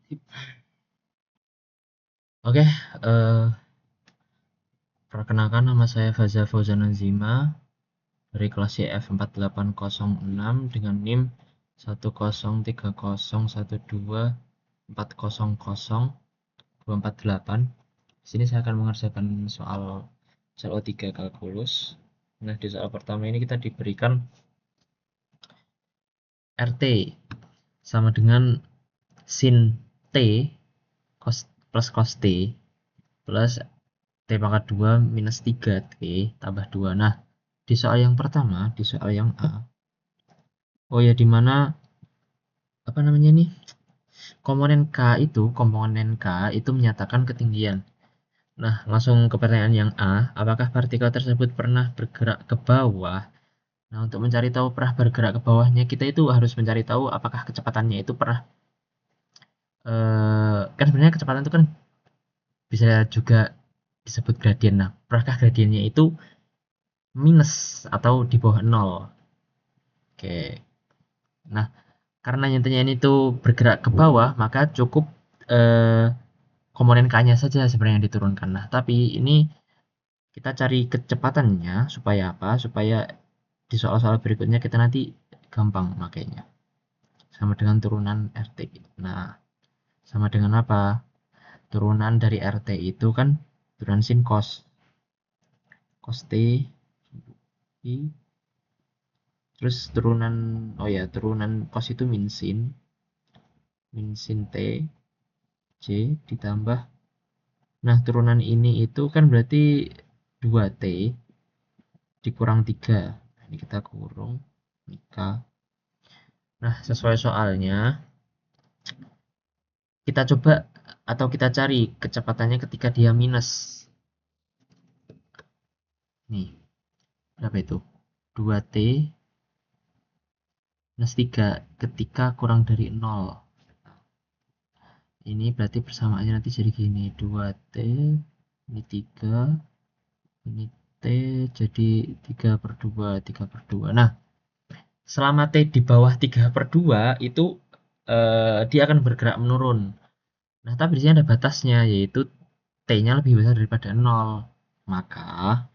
Oke, perkenalkan nama saya Faza Fauzan Azima dari kelas CF4806 dengan NIM 10301212400 Di sini saya akan mengerjakan soal CO3 kalkulus. Nah, di soal pertama ini kita diberikan RT sama dengan sin T plus cos T plus T pangkat 2 minus 3 T tambah 2. Nah, di soal yang pertama, di soal yang A, oh ya, dimana apa namanya nih, komponen K itu menyatakan ketinggian. Nah, langsung ke pertanyaan yang A, apakah partikel tersebut pernah bergerak ke bawah? Nah, untuk mencari tahu pernah bergerak ke bawahnya, kita itu harus mencari tahu apakah kecepatannya itu pernah, kan sebenarnya kecepatan itu kan bisa juga disebut gradien. Nah, apakah gradiennya itu minus atau di bawah nol? Oke. Nah, karena nyatanya ini tuh bergerak ke bawah, maka cukup eh, komponen K-nya saja sebenarnya yang diturunkan. Nah, tapi ini kita cari kecepatannya supaya apa? Supaya di soal-soal berikutnya kita nanti gampang makainya. Sama dengan turunan RT. Nah, sama dengan apa? Turunan dari RT itu kan turunan sin cos. Cos T I, terus turunan, oh ya, turunan cos itu min sin T J ditambah. Nah, turunan ini itu kan berarti 2T dikurang 3. Ini kita kurung K. Nah, sesuai soalnya, kita coba atau kita cari kecepatannya ketika dia minus. Nih, berapa itu? 2T minus 3 ketika kurang dari 0. Ini berarti persamaannya nanti jadi gini, 2T, ini 3, ini T, jadi 3/2. Nah, selama T di bawah 3/2 itu dia akan bergerak menurun. Nah, tapi di sini ada batasnya, yaitu T-nya lebih besar daripada 0. Maka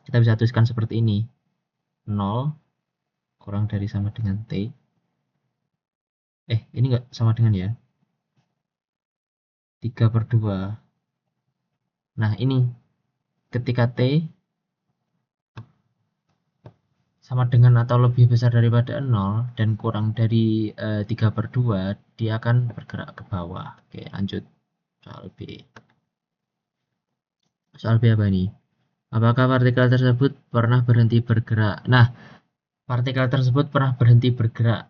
kita bisa tuliskan seperti ini. 0 kurang dari sama dengan T. Ini enggak sama dengan ya. 3/2. Nah, ini ketika T sama dengan atau lebih besar daripada 0 dan kurang dari 3/2, dia akan bergerak ke bawah. Oke, lanjut. Soal B. Soal B apa ini? Apakah partikel tersebut pernah berhenti bergerak? Nah, partikel tersebut pernah berhenti bergerak.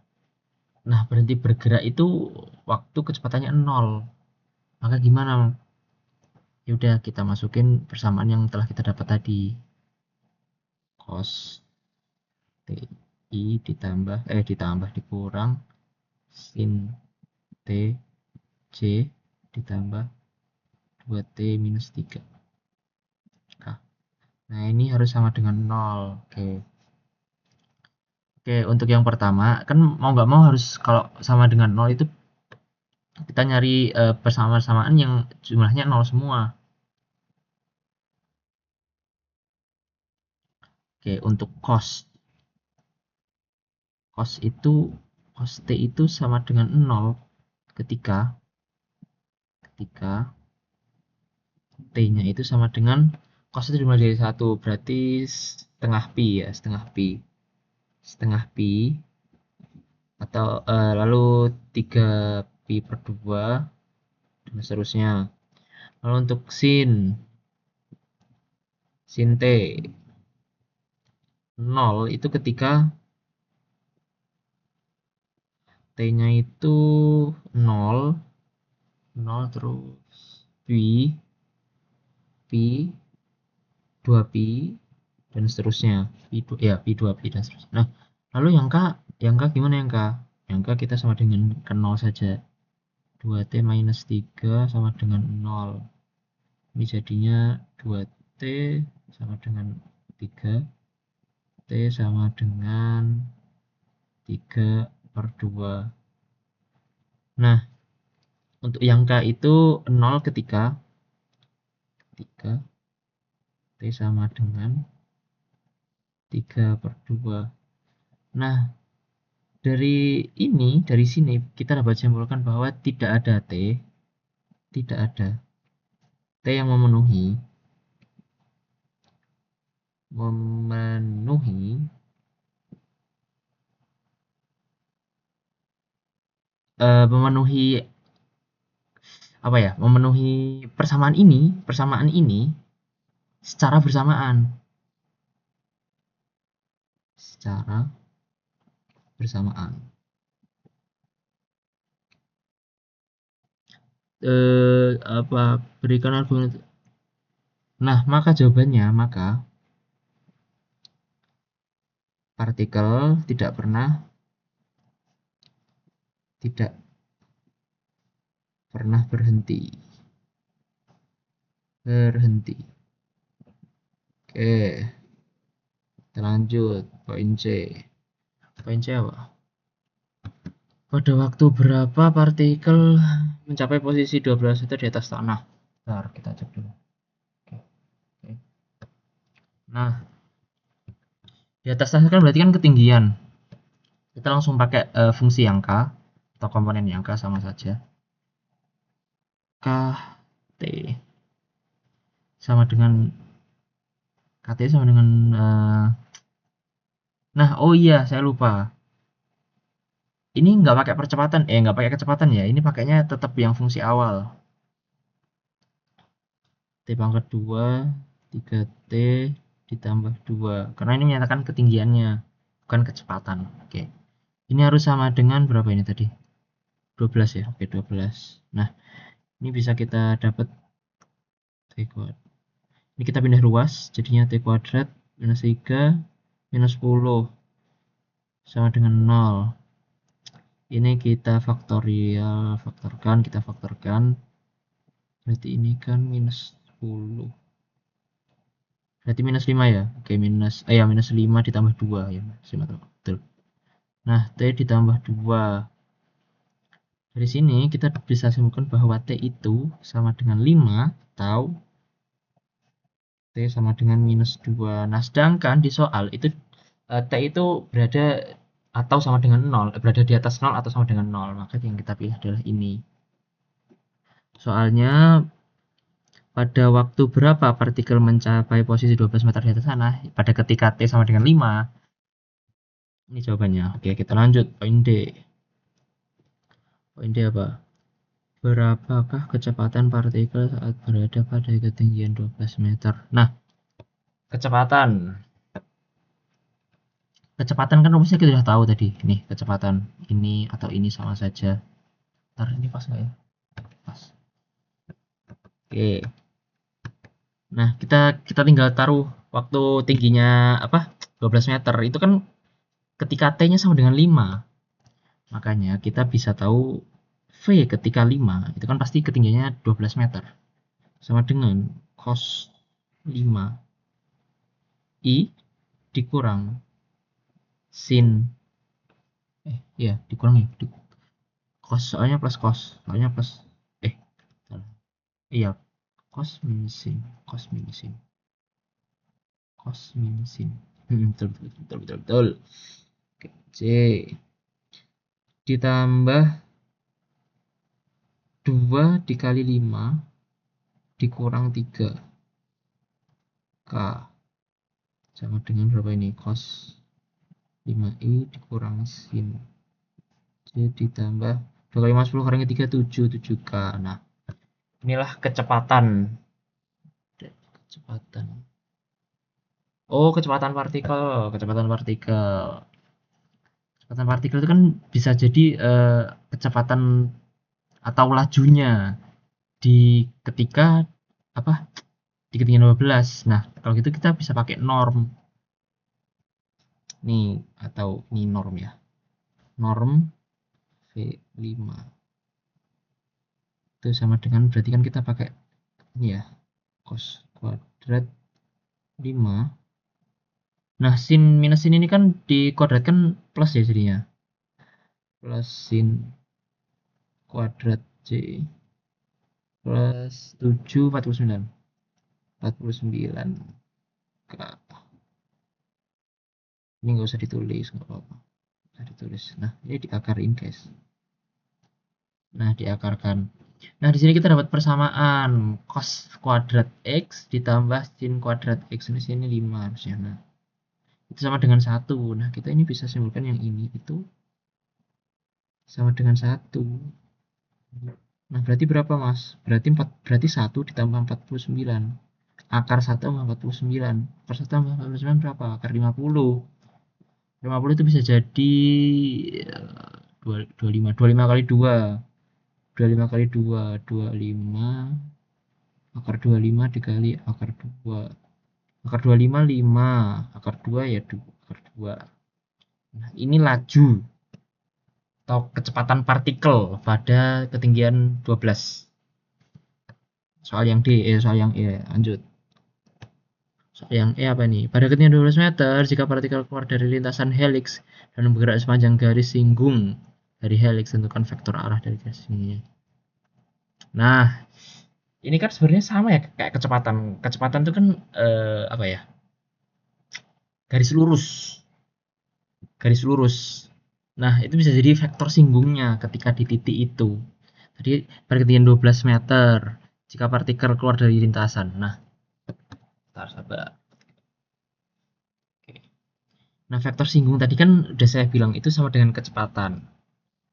Nah, berhenti bergerak itu waktu kecepatannya 0. Maka gimana? Yaudah, kita masukin persamaan yang telah kita dapat tadi. Cos TI ditambah dikurang sin T J ditambah 2T minus 3. Nah, ini harus sama dengan 0. Oke. Oke, untuk yang pertama, kan mau nggak mau harus kalau sama dengan 0 itu kita nyari persamaan-persamaan yang jumlahnya 0 semua. Oke, untuk cos itu, cos T itu sama dengan 0 ketika T-nya itu sama dengan cos itu dimulai dari 1, berarti setengah pi ya, setengah pi atau lalu 3 pi per 2 dan seterusnya. Lalu untuk sin T 0 itu ketika T-nya itu 0, 0 terus pi, pi, 2pi dan seterusnya. Pi 2pi dan seterusnya. Nah, lalu yang K gimana yang K? Yang K kita sama dengan ke 0 saja. 2T minus 3 sama dengan 0. Ini jadinya 2T sama dengan 3. T sama dengan 3/2. Nah, Untuk yang K itu 0 ketika T sama dengan 3/2. Nah, dari sini kita dapat simpulkan bahwa tidak ada T yang memenuhi apa ya? Memenuhi persamaan ini secara bersamaan. Berikan argumen. Nah, maka jawabannya, partikel tidak pernah berhenti. Oke, kita lanjut poin C. Poin C apa? Pada waktu berapa partikel mencapai posisi 12 meter di atas tanah? Bentar, kita cek dulu. Oke. Nah, di atas tanah kan berarti kan ketinggian. Kita langsung pakai fungsi yang K atau komponen yang K sama saja. KT sama dengan nah, oh iya, saya lupa. Ini nggak pakai kecepatan ya. Ini pakainya tetap yang fungsi awal. T pangkat 2 3T ditambah 2. Karena ini menyatakan ketinggiannya, bukan kecepatan. Oke. Ini harus sama dengan berapa ini tadi? 12 ya. Oke, 12. Nah, ini bisa kita dapat T kuadrat. Ini kita pindah ruas, jadinya T kuadrat minus 3 minus 10 sama dengan 0. Ini kita faktorkan. Berarti ini kan minus 10. Berarti minus 5 ya. Oke, minus 5 ditambah 2 ya. Betul. Nah, T ditambah 2. Dari sini kita bisa simpulkan bahwa T itu sama dengan 5 atau T sama dengan minus 2. Nah, sedangkan di soal itu T itu berada atau sama dengan 0, berada di atas 0 atau sama dengan 0. Maka yang kita pilih adalah ini. Soalnya pada waktu berapa partikel mencapai posisi 12 meter di atas tanah? Pada ketika T sama dengan 5. Ini jawabannya. Oke, kita lanjut. Poin D. Poin D apa? Berapakah kecepatan partikel saat berada pada ketinggian 12 meter? Nah, kecepatan kan rumusnya kita sudah tahu tadi. Nih, kecepatan ini atau ini sama saja. Ntar ini pas nggak ya? Pas. Oke. Nah, kita tinggal taruh waktu tingginya 12 meter. Itu kan ketika T-nya sama dengan 5. Makanya kita bisa tahu V ketika 5 itu kan pasti ketinggiannya 12 meter. Sama dengan cos 5 I dikurang sin dikurang ya. Cos soalnya plus cos. Soalnya plus salah. Iya, cos minus sin. Betul. Oke, C ditambah 2 dikali 5 dikurang 3 K sama dengan berapa ini? Cos 5I dikurang sin C ditambah 2 kali 5 10 kurangi 3 7K. Nah, inilah kecepatan. Oh, kecepatan partikel. Kecepatan partikel itu kan bisa jadi kecepatan atau lajunya ketika di ketinggian 12. Nah, kalau gitu kita bisa pakai norm. Nih, atau ini norm ya. Norm V5. Itu sama dengan berarti kan kita pakai ini ya. Cos kuadrat 5. Nah, sin minus sin ini kan dikuadratkan plus ya jadinya. Plus sin kuadrat C plus 7 49 K. Ini nggak usah ditulis, nggak apa-apa, nggak usah ditulis. Nah, ini diakarin guys. Nah, diakarkan. Nah, di sini kita dapat persamaan cos kuadrat x ditambah sin kuadrat x. Di sini 5 harusnya. Nah, itu sama dengan 1. Nah, kita ini bisa simpulkan yang ini itu sama dengan 1. Nah, berarti berapa, Mas? Berarti 1 ditambah 49. Akar 1 tambah 49. Akar 1 tambah 49 berapa? Akar 50. 50 itu bisa jadi 25. 25 kali 2. 25 kali 2. 25. Akar 25 dikali akar 2. Akar 25 5. Akar 2 ya 2. Akar 2. Nah, ini laju atau kecepatan partikel pada ketinggian 12. Soal yang D, soal yang E, lanjut. Soal yang E apa nih? Pada ketinggian 12 meter, jika partikel keluar dari lintasan helix dan bergerak sepanjang garis singgung dari helix, tentukan vektor arah dari garis singgungnya. Nah, ini kan sebenarnya sama ya kayak kecepatan. Kecepatan itu kan apa ya? Garis lurus. Garis lurus. Nah, itu bisa jadi vektor singgungnya ketika di titik itu. Jadi pada ketinggian 12 meter jika partikel keluar dari lintasan. Nah, bentar sabar. Oke. Nah, vektor singgung tadi kan udah saya bilang itu sama dengan kecepatan.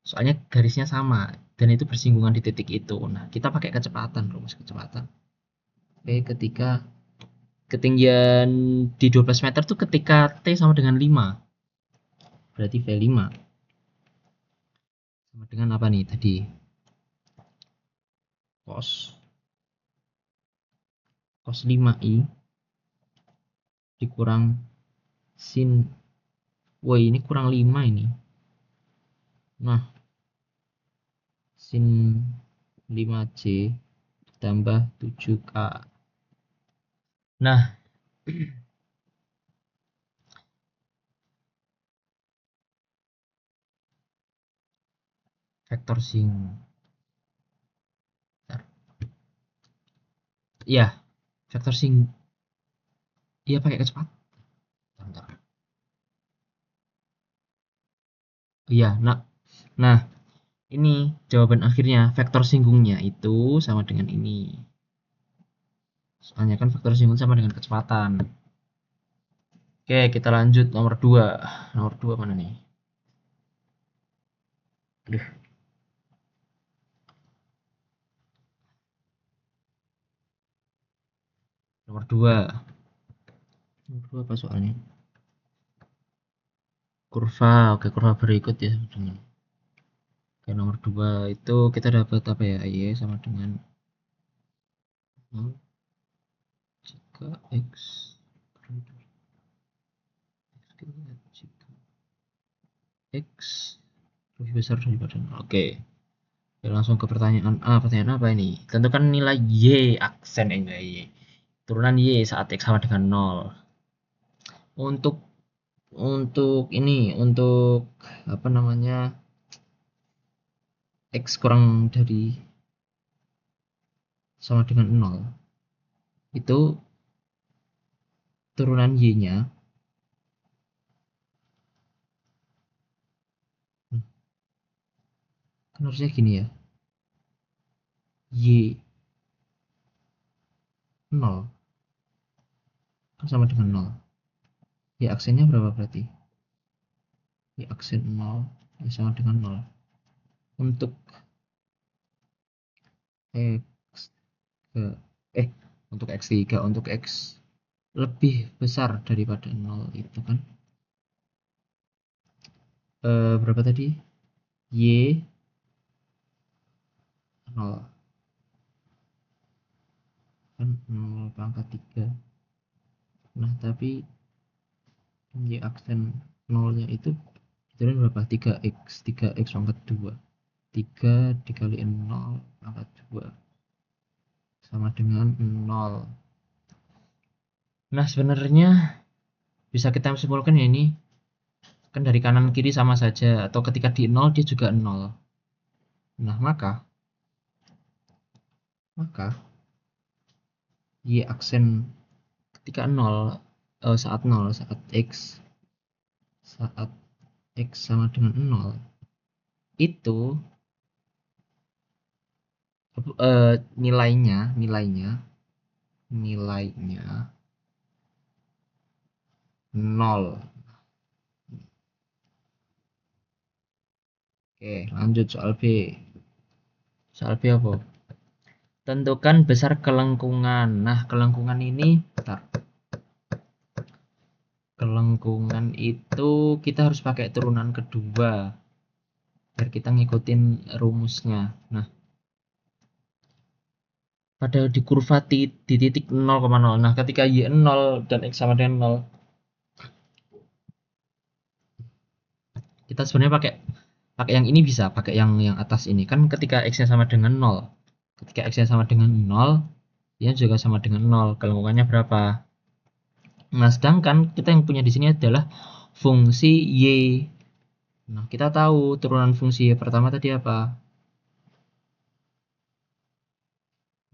Soalnya garisnya sama dan itu bersinggungan di titik itu. Nah, kita pakai kecepatan, rumus kecepatan. Oke, ketika ketinggian di 12 meter tuh ketika T sama dengan 5. Berarti V5 sama dengan apa nih tadi? Cos 5i dikurang sin. Wah, ini kurang 5 ini. Nah, sin 5C tambah 7K. Nah, vektor sing. Iya, vektor sing. Iya pakai kecepatan. Bentar. Iya, nah, ini jawaban akhirnya vektor singgungnya itu sama dengan ini. Soalnya kan vektor singgung sama dengan kecepatan. Oke, kita lanjut nomor 2. Nomor 2 mana nih? Aduh. Nomor 2. Nomor 2 apa soalnya? Kurva. Oke, kurva berikut ya dengan. Oke, nomor 2 itu kita dapat apa ya? Y sama dengan 0 jika X jika X lebih besar daripada 0. Oke. Oke, langsung ke pertanyaan A. Pertanyaan apa ini? Tentukan nilai Y aksen enggak Y. Turunan Y saat X sama dengan 0. Untuk ini, untuk apa namanya? X kurang dari sama dengan 0. Itu turunan Y-nya kan harusnya gini ya. Y 0 kan sama dengan 0. Y aksennya berapa berarti? Y aksen 0 ya sama dengan 0. Untuk X untuk X3, untuk X lebih besar daripada 0 itu kan berapa tadi? Y 0 kan 0 pangkat 3. Nah, tapi Y aksen 0 nya itu berapa? 3x pangkat 2. 3 dikali 0 pangkat 2 sama dengan 0. Nah, sebenarnya bisa kita simpulkan ya ini kan dari kanan kiri sama saja, atau ketika di 0 dia juga 0. Nah, maka maka Y aksen ketika 0 saat 0 saat X sama dengan 0 itu nilainya 0. Oke, lanjut soal B. Soal B apa? Tentukan besar kelengkungan. Nah, kelengkungan ini bentar. Kelengkungan itu kita harus pakai turunan kedua biar kita ngikutin rumusnya. Nah, pada di kurva di titik 0,0. Nah, ketika Y 0 dan X sama dengan 0, kita sebenarnya pakai yang ini bisa, pakai yang atas ini. Kan ketika X-nya sama dengan 0. Ketika X-nya sama dengan 0, Y juga sama dengan 0. Kelengkungannya berapa? Nah, sedangkan kita yang punya di sini adalah fungsi Y. Nah, kita tahu turunan fungsi Y pertama tadi apa?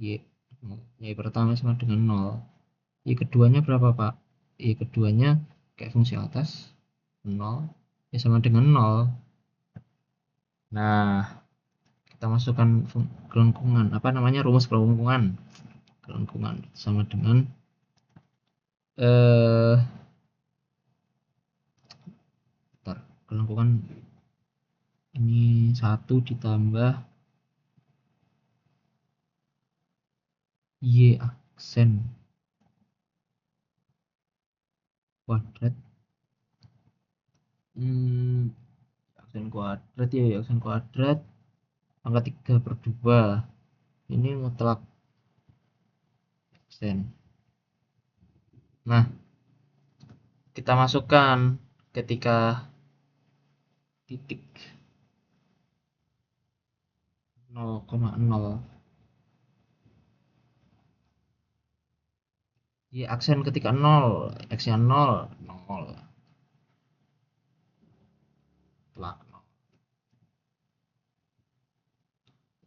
Y pertama sama dengan 0. Y keduanya berapa, Pak? Y keduanya kayak fungsi atas 0. Y sama dengan 0. Nah, kita masukkan kelengkungan. Apa namanya? Rumus kelengkungan. Kelengkungan sama dengan kelengkungan ini 1 ditambah Y aksen kuadrat aksen kuadrat ya aksen kuadrat pangkat 3/2 ini mutlak aksen. Nah, kita masukkan ketika titik 0,0 Y aksen ketika 0 X nya 0 mutlak 0.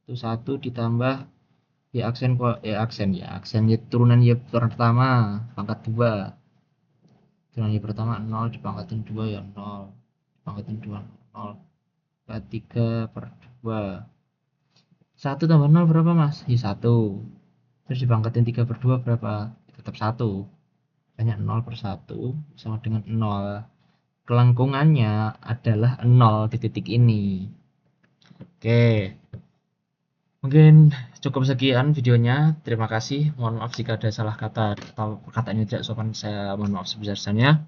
Itu 1 ditambah Y aksen Y turunan Y pertama pangkat 2. Turunan Y pertama 0 dipangkatin 2 ya 0. Dipangkatin 2 0. 3/2. 1 tambah 0 berapa, Mas? Ya 1. Terus dipangkatin 3/2 berapa? Tetap 1. Banyak 0/1 sama dengan 0. Kelengkungannya adalah 0 di titik ini. Oke. Mungkin cukup sekian videonya. Terima kasih. Mohon maaf jika ada salah kata atau perkataan yang tidak sopan. Saya mohon maaf sebesar-besarnya.